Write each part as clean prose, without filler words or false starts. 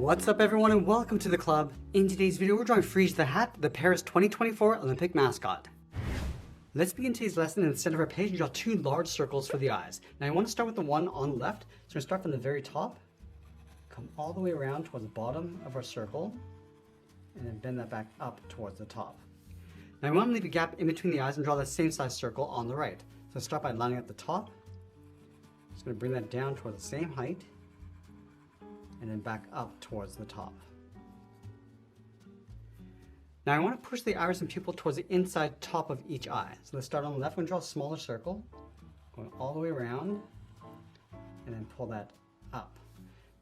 What's up everyone and welcome to the club. In today's video we're drawing Phryg the hat, the Paris 2024 Olympic mascot. Let's begin today's lesson. In the center of our page, draw two large circles for the eyes. Now I want to start with the one on the left. So we're going to start from the very top, come all the way around towards the bottom of our circle, and then bend that back up towards the top. Now I want to leave a gap in between the eyes and draw that same size circle on the right. So start by lining up the top. Just going to bring that down towards the same height, and then back up towards the top. Now I want to push the iris and pupil towards the inside top of each eye. So let's start on the left. We're going to draw a smaller circle, going all the way around, and then pull that up.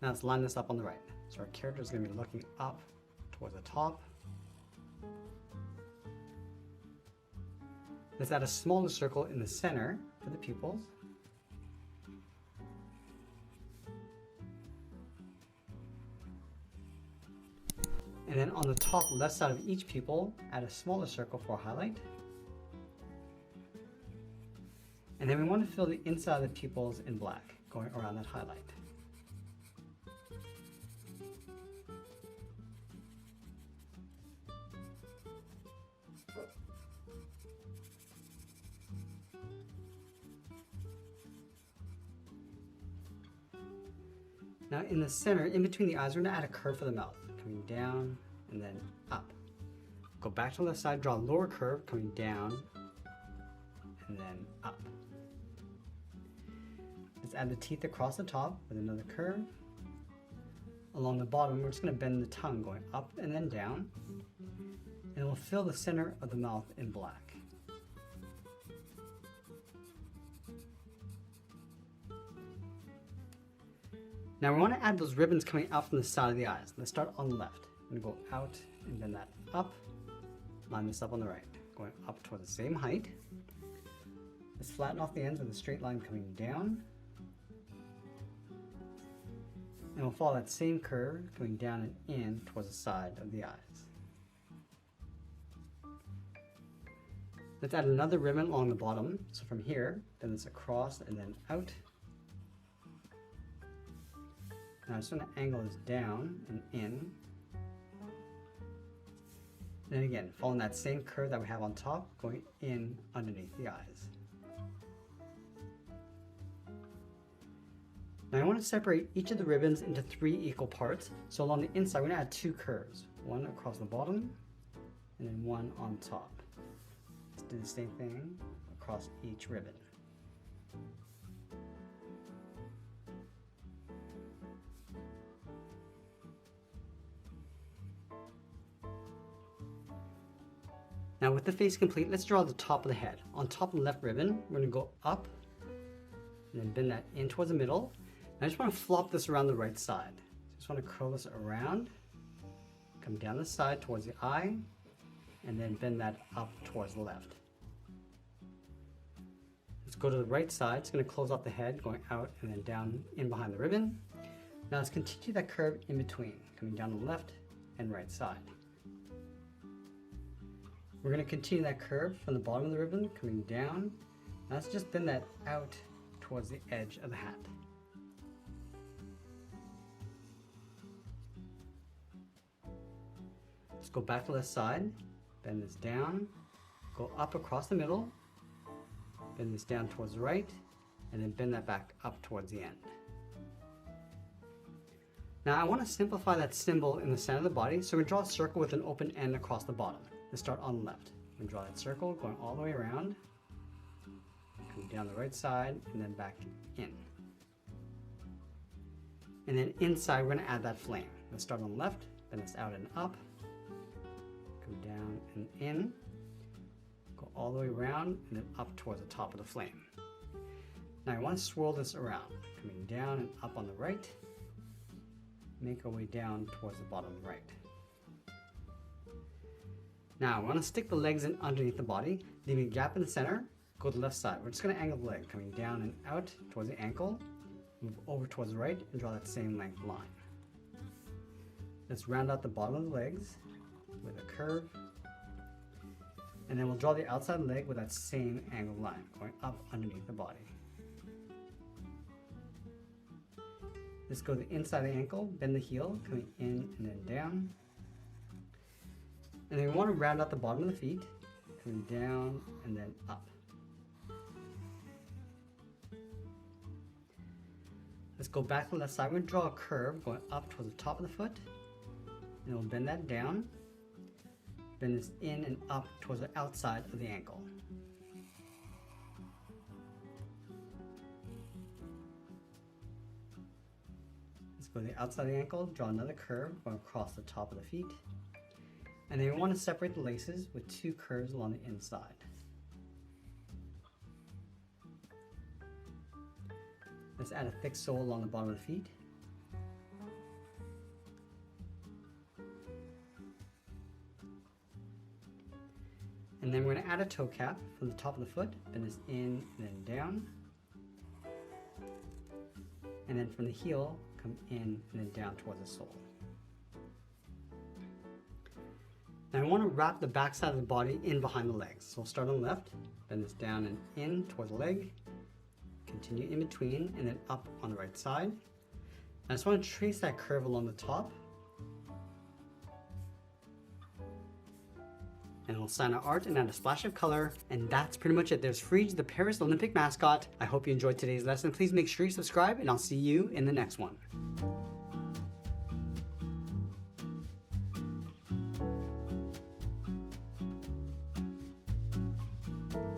Now let's line this up on the right. So our character is going to be looking up towards the top. Let's add a smaller circle in the center for the pupils. And then on the top left side of each pupil, add a smaller circle for a highlight. And then we want to fill the inside of the pupils in black, going around that highlight. Now in the center, in between the eyes, we're going to add a curve for the mouth, coming down and then up. Go back to the left side, draw a lower curve, coming down and then up. Let's add the teeth across the top with another curve. Along the bottom, we're just going to bend the tongue, going up and then down. And we'll fill the center of the mouth in black. Now we want to add those ribbons coming out from the side of the eyes. Let's start on the left. I'm going to go out and bend that up. Line this up on the right, going up toward the same height. Let's flatten off the ends with a straight line coming down. And we'll follow that same curve going down and in towards the side of the eyes. Let's add another ribbon along the bottom. So from here, bend this across and then out. Now I'm just going to angle this down and in. And then again, following that same curve that we have on top, going in underneath the eyes. Now I want to separate each of the ribbons into 3 equal parts. So along the inside, we're going to add 2 curves. One across the bottom, and then one on top. Let's do the same thing across each ribbon. Now with the face complete, let's draw the top of the head. On top of the left ribbon, we're going to go up and then bend that in towards the middle. And I just want to flop this around the right side. Just want to curl this around, come down the side towards the eye, and then bend that up towards the left. Let's go to the right side. It's going to close off the head, going out and then down in behind the ribbon. Now let's continue that curve in between, coming down the left and right side. We're going to continue that curve from the bottom of the ribbon, coming down. Now let's just bend that out towards the edge of the hat. Let's go back to the left side, bend this down, go up across the middle, bend this down towards the right, and then bend that back up towards the end. Now I want to simplify that symbol in the center of the body, so we're going to draw a circle with an open end across the bottom. Let's start on the left. I'm going to draw that circle going all the way around, come down the right side, and then back in. And then inside, we're going to add that flame. Let's start on the left, bend this out and up, come down and in, go all the way around, and then up towards the top of the flame. Now I want to swirl this around, coming down and up on the right, make our way down towards the bottom right. Now, I want to stick the legs in underneath the body, leaving a gap in the center, go to the left side. We're just going to angle the leg, coming down and out towards the ankle, move over towards the right, and draw that same length line. Let's round out the bottom of the legs with a curve, and then we'll draw the outside leg with that same angled line, going up underneath the body. Let's go to the inside of the ankle, bend the heel, coming in and then down. And then we want to round out the bottom of the feet, coming down and then up. Let's go back to the left side. We're going to draw a curve going up towards the top of the foot. And we'll bend that down. Bend this in and up towards the outside of the ankle. Let's go to the outside of the ankle, draw another curve going across the top of the feet. And then we want to separate the laces with two curves along the inside. Let's add a thick sole along the bottom of the feet. And then we're going to add a toe cap from the top of the foot, bend this in and then down. And then from the heel, come in and then down towards the sole. Now I want to wrap the back side of the body in behind the legs. So we'll start on the left, bend this down and in towards the leg, continue in between and then up on the right side. I just want to trace that curve along the top. And we'll sign our art and add a splash of color. And that's pretty much it. There's Phryg, the Paris Olympic mascot. I hope you enjoyed today's lesson. Please make sure you subscribe and I'll see you in the next one.